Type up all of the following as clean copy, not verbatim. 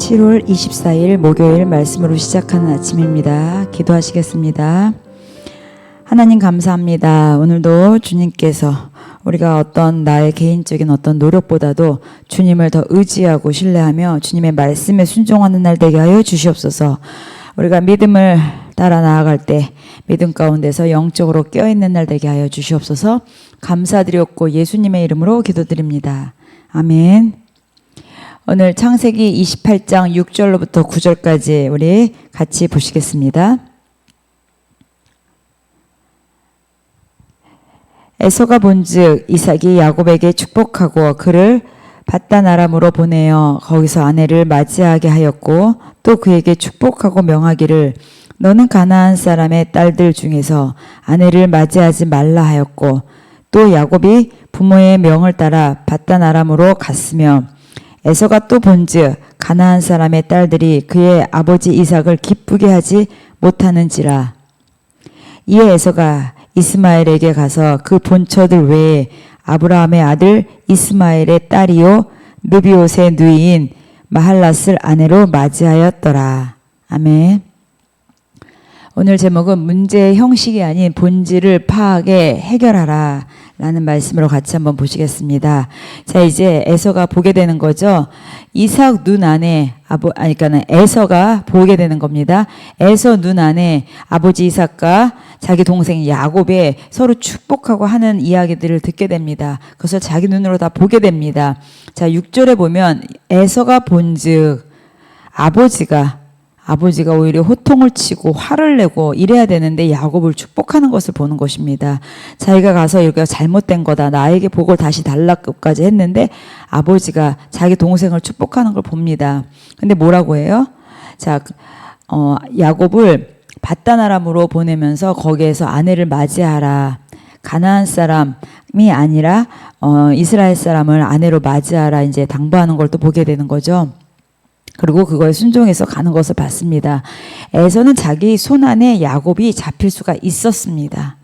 7월 24일 목요일 말씀으로 시작하는 아침입니다. 기도하시겠습니다. 하나님 감사합니다. 오늘도 주님께서 우리가 어떤 나의 개인적인 어떤 노력보다도 주님을 더 의지하고 신뢰하며 주님의 말씀에 순종하는 날 되게 하여 주시옵소서. 우리가 믿음을 따라 나아갈 때 믿음 가운데서 영적으로 깨어있는 날 되게 하여 주시옵소서. 감사드렸고 예수님의 이름으로 기도드립니다. 아멘. 오늘 창세기 28장 6절로부터 9절까지 우리 같이 보시겠습니다. 에서가 본즉 이삭이 야곱에게 축복하고 그를 밧단 아람으로 보내어 거기서 아내를 맞이하게 하였고 또 그에게 축복하고 명하기를 너는 가나안 사람의 딸들 중에서 아내를 맞이하지 말라 하였고 또 야곱이 부모의 명을 따라 밧단 아람으로 갔으며 에서가 또 본즉 가나안 사람의 딸들이 그의 아버지 이삭을 기쁘게 하지 못하는지라. 이에 에서가 이스마엘에게 가서 그 본처들 외에 아브라함의 아들 이스마엘의 딸이요 느비옷의 누이인 마할랏을 아내로 맞이하였더라. 아멘. 오늘 제목은 문제의 형식이 아닌 본질을 파악해 해결하라 라는 말씀으로 같이 한번 보시겠습니다. 자, 이제 에서가 보게 되는 거죠. 이삭 눈 안에 그러니까는 에서가 보게 되는 겁니다. 에서 눈 안에 아버지 이삭과 자기 동생 야곱의 서로 축복하고 하는 이야기들을 듣게 됩니다. 그것을 자기 눈으로 다 보게 됩니다. 자, 6절에 보면 에서가 본즉 아버지가 오히려 호통을 치고 화를 내고 이래야 되는데 야곱을 축복하는 것을 보는 것입니다. 자기가 가서 이렇게 잘못된 거다. 나에게 복을 다시 달라까지 했는데 아버지가 자기 동생을 축복하는 걸 봅니다. 근데 뭐라고 해요? 자, 야곱을 밧단 아람으로 보내면서 거기에서 아내를 맞이하라. 가나안 사람이 아니라 이스라엘 사람을 아내로 맞이하라. 이제 당부하는 걸 또 보게 되는 거죠. 그리고 그거에 순종해서 가는 것을 봤습니다. 에서는 자기 손 안에 야곱이 잡힐 수가 있었습니다.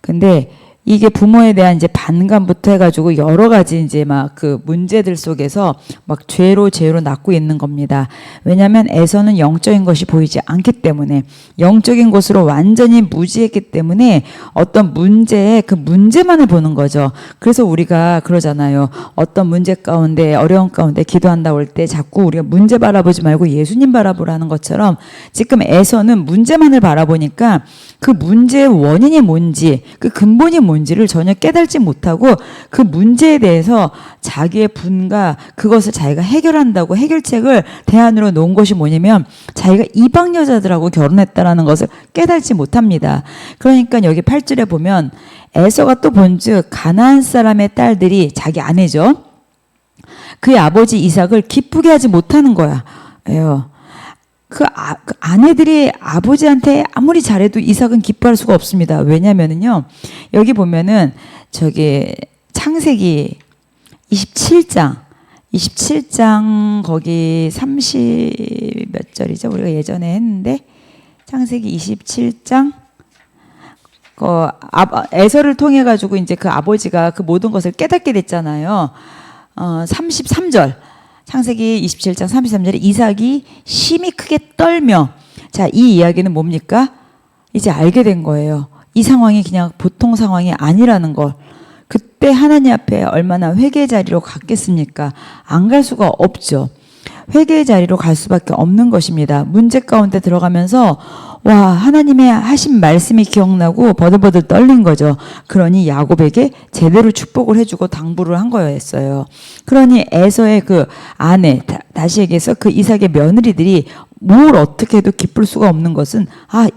근데 이게 부모에 대한 이제 반감부터 해가지고 여러 가지 이제 막 그 문제들 속에서 막 죄로 낳고 있는 겁니다. 왜냐하면 에서는 영적인 것이 보이지 않기 때문에 영적인 것으로 완전히 무지했기 때문에 어떤 문제에 그 문제만을 보는 거죠. 그래서 우리가 그러잖아요. 어떤 문제 가운데 어려운 가운데 기도한다고 할 때 자꾸 우리가 문제 바라보지 말고 예수님 바라보라는 것처럼 지금 에서는 문제만을 바라보니까 그 문제의 원인이 뭔지 그 근본이 뭔지를 전혀 깨달지 못하고 그 문제에 대해서 자기의 분과 그것을 자기가 해결한다고 해결책을 대안으로 놓은 것이 뭐냐면 자기가 이방 여자들하고 결혼했다라는 것을 깨달지 못합니다. 그러니까 여기 8절에 보면 에서가 또 본즉 가나안 사람의 딸들이 자기 아내죠. 그의 아버지 이삭을 기쁘게 하지 못하는 거야. 그 아내들이 아버지한테 아무리 잘해도 이삭은 기뻐할 수가 없습니다. 왜냐면은요, 여기 보면은 저기 창세기 27장 거기 30 몇 절이죠? 우리가 예전에 했는데 창세기 27장 에서를 통해 가지고 이제 그 아버지가 그 모든 것을 깨닫게 됐잖아요. 33절. 창세기 27장 33절에 이삭이 심히 크게 떨며, 자, 이 이야기는 뭡니까? 이제 알게 된 거예요. 이 상황이 그냥 보통 상황이 아니라는 걸. 그때 하나님 앞에 얼마나 회개의 자리로 갔겠습니까? 안 갈 수가 없죠. 회개의 자리로 갈 수밖에 없는 것입니다. 문제 가운데 들어가면서 와, 하나님의 하신 말씀이 기억나고 버들버들 떨린 거죠. 그러니 야곱에게 제대로 축복을 해주고 당부를 한 거였어요. 그러니 에서의 그 아내, 다시 얘기해서 그 이삭의 며느리들이 뭘 어떻게 해도 기쁠 수가 없는 것은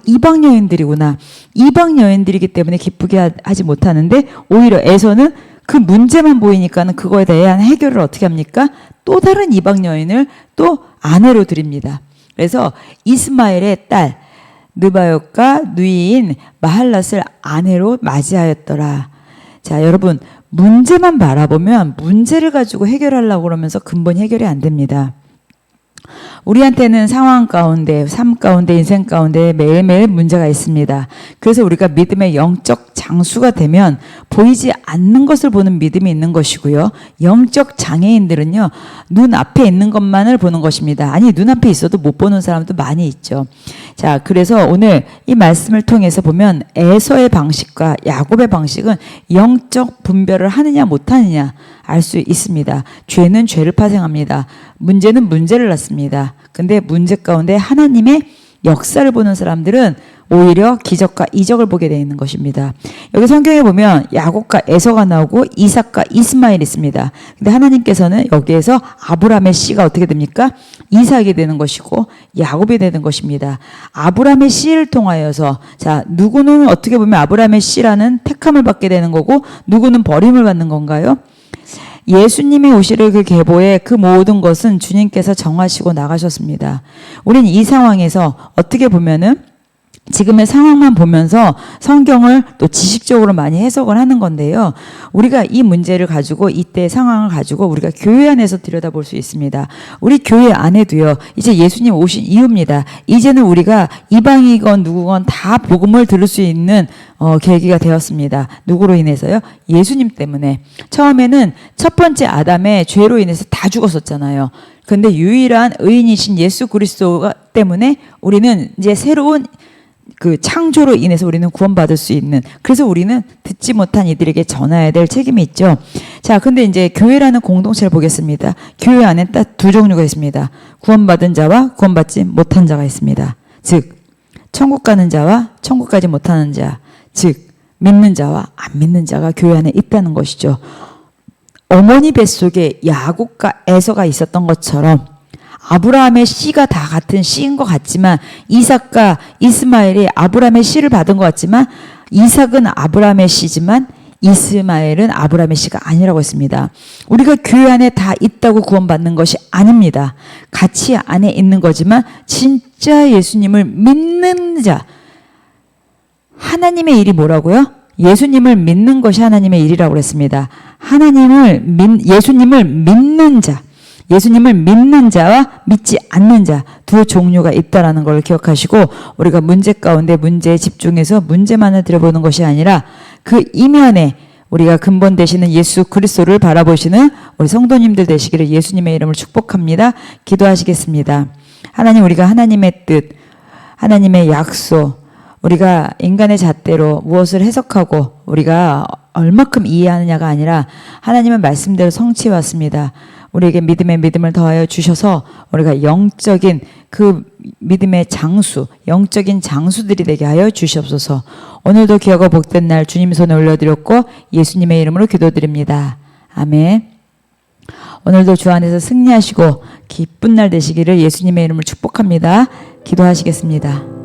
이방 여인들이구나. 이방 여인들이기 때문에 기쁘게 하지 못하는데 오히려 에서는 그 문제만 보이니까는 그거에 대한 해결을 어떻게 합니까? 또 다른 이방 여인을 또 아내로 드립니다. 그래서 이스마엘의 딸 느바롯과 누이인 마할랏을 아내로 맞이하였더라. 자, 여러분, 문제만 바라보면 문제를 가지고 해결하려고 그러면서 근본 해결이 안 됩니다. 우리한테는 상황 가운데, 삶 가운데, 인생 가운데 매일매일 문제가 있습니다. 그래서 우리가 믿음의 영적 장수가 되면 보이지 않는 것을 보는 믿음이 있는 것이고요. 영적 장애인들은요, 눈앞에 있는 것만을 보는 것입니다. 아니, 눈앞에 있어도 못 보는 사람도 많이 있죠. 자, 그래서 오늘 이 말씀을 통해서 보면 에서의 방식과 야곱의 방식은 영적 분별을 하느냐 못하느냐 알 수 있습니다. 죄는 죄를 파생합니다. 문제는 문제를 낳습니다. 근데 문제 가운데 하나님의 역사를 보는 사람들은 오히려 기적과 이적을 보게 되어 있는 것입니다. 여기 성경에 보면 야곱과 에서가 나오고 이삭과 이스마엘이 있습니다. 근데 하나님께서는 여기에서 아브라함의 씨가 어떻게 됩니까? 이삭이 되는 것이고 야곱이 되는 것입니다. 아브라함의 씨를 통하여서 자, 누구는 어떻게 보면 아브라함의 씨라는 택함을 받게 되는 거고 누구는 버림을 받는 건가요? 예수님이 오시를 그 계보에 그 모든 것은 주님께서 정하시고 나가셨습니다. 우리는 이 상황에서 어떻게 보면은 지금의 상황만 보면서 성경을 또 지식적으로 많이 해석을 하는 건데요. 우리가 이 문제를 가지고 이때 상황을 가지고 우리가 교회 안에서 들여다볼 수 있습니다. 우리 교회 안에도요. 이제 예수님 오신 이유입니다. 이제는 우리가 이방이건 누구건 다 복음을 들을 수 있는 계기가 되었습니다. 누구로 인해서요? 예수님 때문에. 처음에는 첫 번째 아담의 죄로 인해서 다 죽었었잖아요. 근데 유일한 의인이신 예수 그리스도 때문에 우리는 이제 새로운 그 창조로 인해서 우리는 구원받을 수 있는, 그래서 우리는 듣지 못한 이들에게 전해야 될 책임이 있죠. 자, 근데 이제 교회라는 공동체를 보겠습니다. 교회 안에 딱 두 종류가 있습니다. 구원받은 자와 구원받지 못한 자가 있습니다. 즉 천국 가는 자와 천국 가지 못하는 자, 즉 믿는 자와 안 믿는 자가 교회 안에 있다는 것이죠. 어머니 뱃속에 야곱과 에서가 있었던 것처럼 아브라함의 씨가 다 같은 씨인 것 같지만 이삭과 이스마엘이 아브라함의 씨를 받은 것 같지만 이삭은 아브라함의 씨지만 이스마엘은 아브라함의 씨가 아니라고 했습니다. 우리가 교회 안에 다 있다고 구원받는 것이 아닙니다. 같이 안에 있는 거지만 진짜 예수님을 믿는 자, 하나님의 일이 뭐라고요? 예수님을 믿는 것이 하나님의 일이라고 그랬습니다. 예수님을 믿는 자, 예수님을 믿는 자와 믿지 않는 자 두 종류가 있다라는 걸 기억하시고 우리가 문제 가운데 문제에 집중해서 문제만을 들여보는 것이 아니라 그 이면에 우리가 근본 되시는 예수 그리스도를 바라보시는 우리 성도님들 되시기를 예수님의 이름을 축복합니다. 기도하시겠습니다. 하나님, 우리가 하나님의 뜻, 하나님의 약속, 우리가 인간의 잣대로 무엇을 해석하고 우리가 얼마큼 이해하느냐가 아니라 하나님의 말씀대로 성취해 왔습니다. 우리에게 믿음의 믿음을 더하여 주셔서 우리가 영적인 그 믿음의 장수, 영적인 장수들이 되게 하여 주시옵소서. 오늘도 귀하고 복된 날 주님 손에 올려드렸고 예수님의 이름으로 기도드립니다. 아멘. 오늘도 주 안에서 승리하시고 기쁜 날 되시기를 예수님의 이름을 축복합니다. 기도하시겠습니다.